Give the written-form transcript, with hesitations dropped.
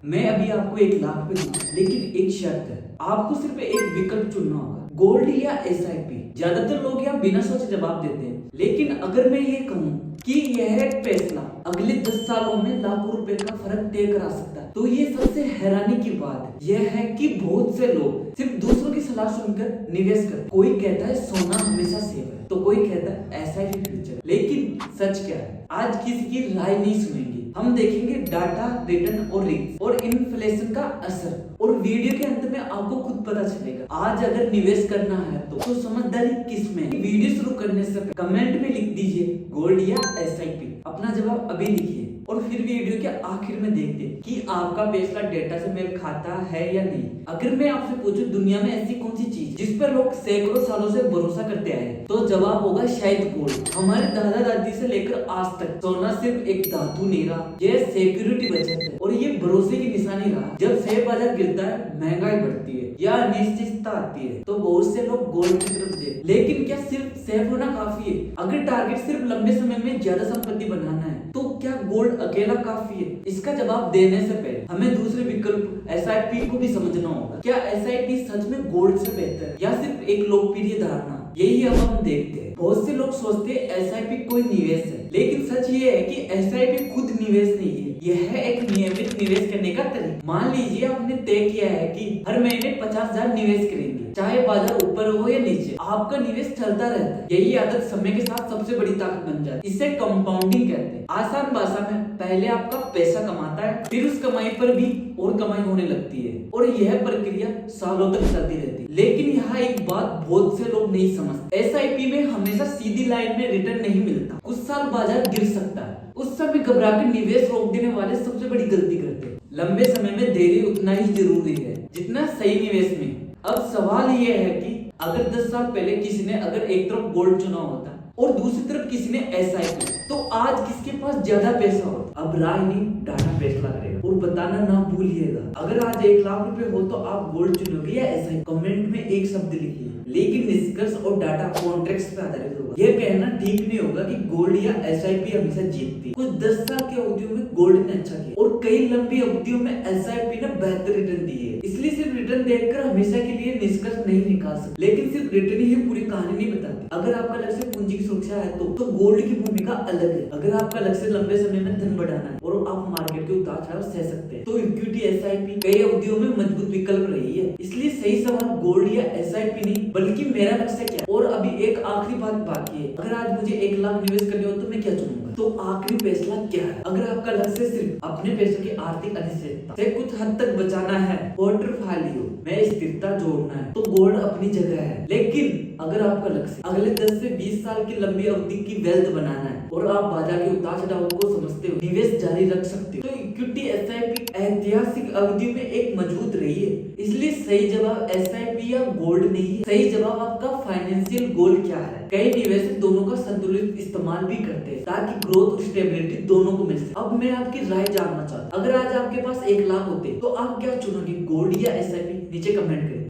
मैं अभी आपको 1 लाख पे दूंगा, लेकिन एक शर्त है, आपको सिर्फ एक विकल्प चुनना होगा, गोल्ड या एसआईपी। ज्यादातर लोग यहाँ बिना सोचे जवाब देते हैं, लेकिन अगर मैं ये कहूँ कि यह एक फैसला अगले 10 सालों में लाखों रुपए का फर्क तय करा सकता है, तो ये सबसे हैरानी की बात है यह है कि बहुत से लोग सिर्फ दूसरों की सलाह सुनकर निवेश करते हैं। कोई कहता है सोना हमेशा सेफ है, तो कोई कहता है एसआईपी फ्यूचर। लेकिन सच क्या है, आज किसी की राय नहीं सुनेंगे, हम देखेंगे डाटा, रिटर्न और रिस्क और इन्फ्लेशन का असर, और वीडियो के अंत में आपको खुद पता चलेगा। आज अगर निवेश करना है तो समझदारी किस में है? वीडियो शुरू करने से कमेंट में लिख दीजिए गोल्ड या एसआईपी, अपना जवाब अभी लिखिए, और फिर वीडियो के आखिर में देखते हैं कि आपका फैसला डेटा से मेल खाता है या नहीं। अगर मैं आपसे पूछूं दुनिया में ऐसी कौन सी चीज जिस पर लोग सैकड़ों सालों से भरोसा करते आए, तो जवाब होगा शायद गोल्ड। हमारे दादा दादी से लेकर आज तक सोना सिर्फ एक धातु नहीं रहा, यह सिक्योरिटी बचत है और ये भरोसे की निशानी रहा। जब शेयर बाजार गिरता है, महंगाई बढ़ती है या अनिश्चितता आती है, तो बहुत से लोग गोल्ड की तरफ देखते। लेकिन क्या सिर्फ सेफ होना काफी है? अगर टारगेट सिर्फ लंबे समय में ज्यादा संपत्ति बनाना है, तो क्या गोल्ड अकेला काफी है? इसका जवाब देने से पहले हमें दूसरे विकल्प एसआईपी को भी समझना होगा। क्या एसआईपी सच में गोल्ड से बेहतर है या सिर्फ एक लोकप्रिय धारणा? यही अब हम देखते हैं। बहुत से लोग सोचते हैं एसआईपी कोई निवेश है, लेकिन सच ये है कि एसआईपी खुद निवेश नहीं है, यह है एक नियमित निवेश करने का तरीका। मान लीजिए आपने तय किया है कि हर महीने 50,000 निवेश करेंगे, चाहे बाजार ऊपर हो या नीचे, आपका निवेश चलता रहता है। यही आदत समय के साथ सबसे बड़ी ताकत बन जाती है। इसे कंपाउंडिंग कहते हैं। आसान भाषा में, पहले आपका पैसा कमाता है, फिर उस कमाई पर भी और कमाई होने लगती है, और यह प्रक्रिया सालों तक चलती रहती है। लेकिन यहाँ एक बात बहुत से लोग नहीं समझते, एसआईपी में हमेशा सीधी लाइन में रिटर्न नहीं मिलता। कुछ साल बाजार गिर सकता है, उस समय घबराकर निवेश रोक देने वाले सबसे बड़ी गलती करते हैं। लंबे समय में देरी उतना ही जरूरी है जितना सही निवेश में। अब सवाल यह है कि अगर 10 साल पहले किसी ने अगर एक तरफ गोल्ड चुना होता और दूसरी तरफ किसी ने एसआईपी, तो आज किसके पास ज्यादा पैसा होता? अब राय नहीं, डाटा फैसला करेगा। और बताना ना भूलिएगा, अगर आज 1 लाख रुपए हो तो आप गोल्ड चुनोगे या एसआईपी? कमेंट में एक शब्द लिखिए, लेकिन निष्कर्ष और डाटा कॉन्ट्रैक्ट्स पे आधारित होगा। यह कहना ठीक नहीं होगा कि गोल्ड या एसआईपी हमेशा जीतती है। कुछ 10 साल की अवधियों में गोल्ड ने अच्छा किया और कई लंबी अवधियों में एसआईपी ने बेहतर रिटर्न दिए है। इसलिए सिर्फ रिटर्न देखकर हमेशा के लिए निष्कर्ष नहीं निकाल सकते, लेकिन सिर्फ रिटर्न ही पूरी कहानी नहीं बताती। अगर आपका लक्ष्य पूंजी की सुरक्षा है तो गोल्ड की भूमिका अलग है। अगर आपका लक्ष्य लंबे समय में धन बढ़ाना है और आप मार्केट के उतार चढ़ाव सह सकते हैं, तो इक्विटी एसआईपी कई अवधियों में मजबूत विकल्प रही है। इसलिए सही सवाल गोल्ड या एसआईपी नहीं, बल्कि मेरा लक्ष्य क्या है। और अभी एक आखिरी बात बाकी है, अगर आज मुझे 1 लाख निवेश करने हो तो मैं क्या चुनूंगा? तो आखिरी फैसला क्या है? अगर आपका लक्ष्य सिर्फ अपने पैसों की आर्थिक अनिश्चितता से कुछ हद तक बचाना है, पोर्टफोलियो में स्थिरता जोड़ना है, तो गोल्ड अपनी जगह है। लेकिन अगर आपका लक्ष्य अगले 10 से 20 साल की लंबी अवधि की वेल्थ बनाना है और आप बाजार के उतार चढ़ाव को समझते हो, निवेश जारी रख सकते हो, तो इक्विटी एसआईपी ऐतिहासिक अवधि में एक मजबूत रही है। इसलिए सही जवाब एसआईपी या गोल्ड नहीं है, सही जवाब आपका फाइनेंशियल गोल क्या है। कई निवेशक दोनों का संतुलित इस्तेमाल भी करते हैं ताकि ग्रोथ और स्टेबिलिटी दोनों को मिल सके। अब मैं आपकी राय जानना चाहता हूँ, अगर आज आपके पास 1 लाख होते तो आप क्या चुनोगे, गोल्ड या एसआईपी? नीचे कमेंट करें।